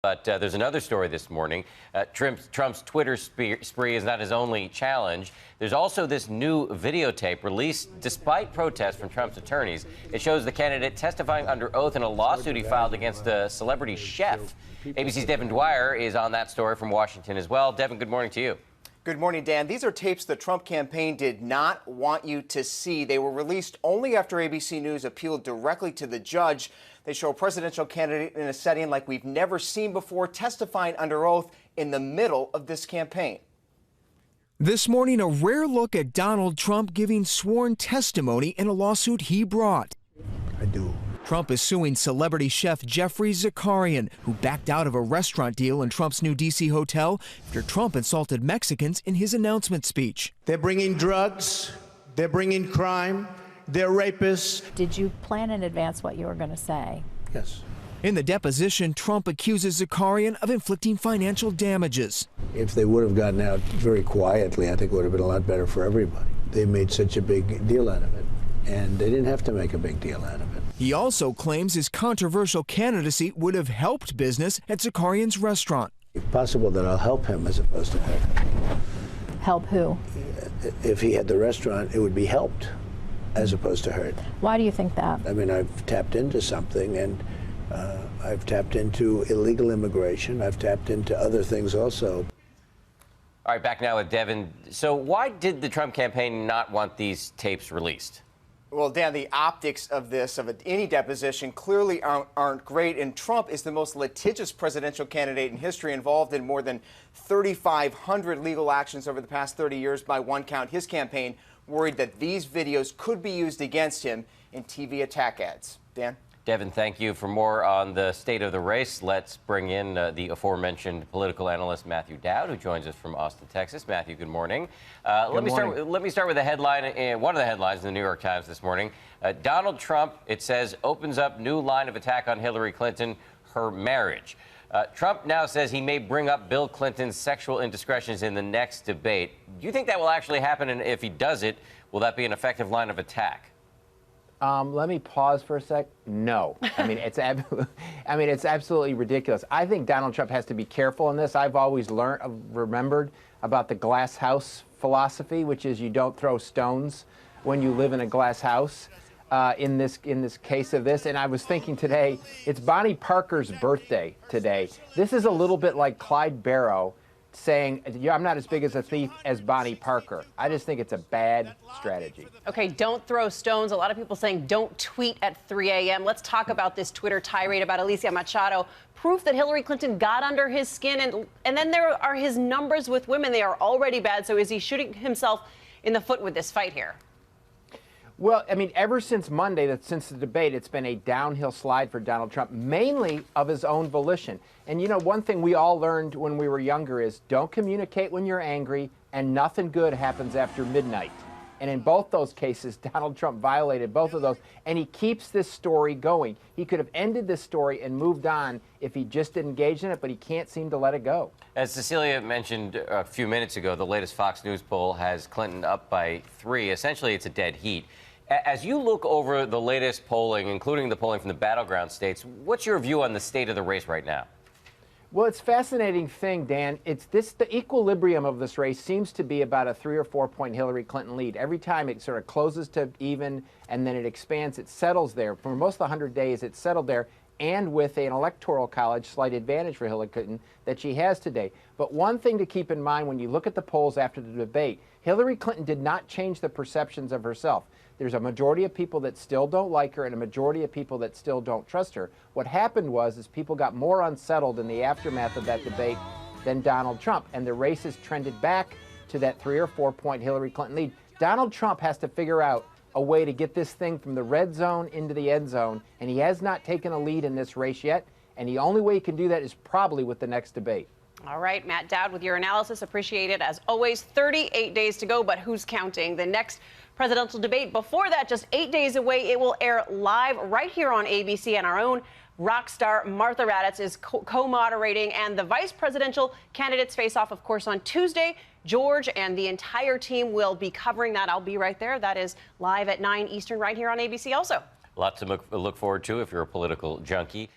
But there's another story this morning. Trump's Twitter spree is not his only challenge. There's also this new videotape released despite protests from Trump's attorneys. It shows the candidate testifying under oath in a lawsuit he filed against a celebrity chef. ABC's Devin Dwyer is on that story from Washington as well. Devin, good morning to you. Good morning, Dan. These are tapes the Trump campaign did not want you to see. They were released only after ABC News appealed directly to the judge. They show a presidential candidate in a setting like we've never seen before, testifying under oath in the middle of this campaign. This morning, a rare look at Donald Trump giving sworn testimony in a lawsuit he brought. I do. Trump is suing celebrity chef Jeffrey Zakarian, who backed out of a restaurant deal in Trump's new D.C. hotel after Trump insulted Mexicans in his announcement speech. They're bringing drugs, they're bringing crime, they're rapists. Did you plan in advance what you were going to say? Yes. In the deposition, Trump accuses Zakarian of inflicting financial damages. If they would have gotten out very quietly, I think it would have been a lot better for everybody. They made such a big deal out of it, and they didn't have to make a big deal out of it. He also claims his controversial candidacy would have helped business at Zakarian's restaurant. It's possible that I'll help him as opposed to hurt him. Help who? If he had the restaurant, it would be helped as opposed to hurt. Why do you think that? I mean, I've tapped into something, and I've tapped into illegal immigration. I've tapped into other things also. All right, back now with Devin. So why did the Trump campaign not want these tapes released? Well, Dan, the optics of any deposition clearly aren't great, and Trump is the most litigious presidential candidate in history, involved in more than 3,500 legal actions over the past 30 years by one count. His campaign worried that these videos could be used against him in TV attack ads. Dan? Devin, thank you. For more on the state of the race, let's bring in the aforementioned political analyst Matthew Dowd, who joins us from Austin, Texas. Matthew, good morning. Let me start with the headline, one of the headlines in the New York Times this morning. Donald Trump, it says, opens up new line of attack on Hillary Clinton, her marriage. Trump now says he may bring up Bill Clinton's sexual indiscretions in the next debate. Do you think that will actually happen? And if he does it, will that be an effective line of attack? Let me pause for a sec. No. I mean, it's absolutely ridiculous. I think Donald Trump has to be careful in this. I've always remembered about the glass house philosophy, which is you don't throw stones when you live in a glass house. In this case of this, and I was thinking today, it's Bonnie Parker's birthday today. This is a little bit like Clyde Barrow saying, yeah, I'm not as big as a thief as Bonnie Parker. I just think it's a bad strategy. Okay, don't throw stones. A lot of people saying don't tweet at 3 a.m. Let's talk about this Twitter tirade about Alicia Machado. Proof that Hillary Clinton got under his skin, and then there are his numbers with women. They are already bad. So is he shooting himself in the foot with this fight here? Well, I mean, ever since Monday, since the debate, it's been a downhill slide for Donald Trump, mainly of his own volition. And, you know, one thing we all learned when we were younger is don't communicate when you're angry, and nothing good happens after midnight. And in both those cases, Donald Trump violated both of those, and he keeps this story going. He could have ended this story and moved on if he just engaged in it, but he can't seem to let it go. As Cecilia mentioned a few minutes ago, the latest Fox News poll has Clinton up by 3. Essentially, it's a dead heat. As you look over the latest polling, including the polling from the battleground states, what's your view on the state of the race right now? Well, it's a fascinating thing, Dan. The equilibrium of this race seems to be about a 3 or 4 point Hillary Clinton lead. Every time it sort of closes to even and then it expands, it settles there. For most of the 100 days, it's settled there, and with an electoral college slight advantage for Hillary Clinton that she has today. But one thing to keep in mind when you look at the polls after the debate, Hillary Clinton did not change the perceptions of herself. There's a majority of people that still don't like her and a majority of people that still don't trust her. What happened is people got more unsettled in the aftermath of that debate than Donald Trump, and the race has trended back to that 3 or 4 point Hillary Clinton lead. Donald Trump has to figure out a way to get this thing from the red zone into the end zone, and he has not taken a lead in this race yet, and the only way he can do that is probably with the next debate. All right, Matt Dowd with your analysis. Appreciate it. As always, 38 days to go, but who's counting? The next presidential debate before that, just 8 days away. It will air live right here on ABC, and our own rock star Martha Raddatz is co-moderating, and the vice presidential candidates face off, of course, on Tuesday. George and the entire team will be covering that. I'll be right there. That is live at 9 Eastern right here on ABC also. Lots to look forward to if you're a political junkie.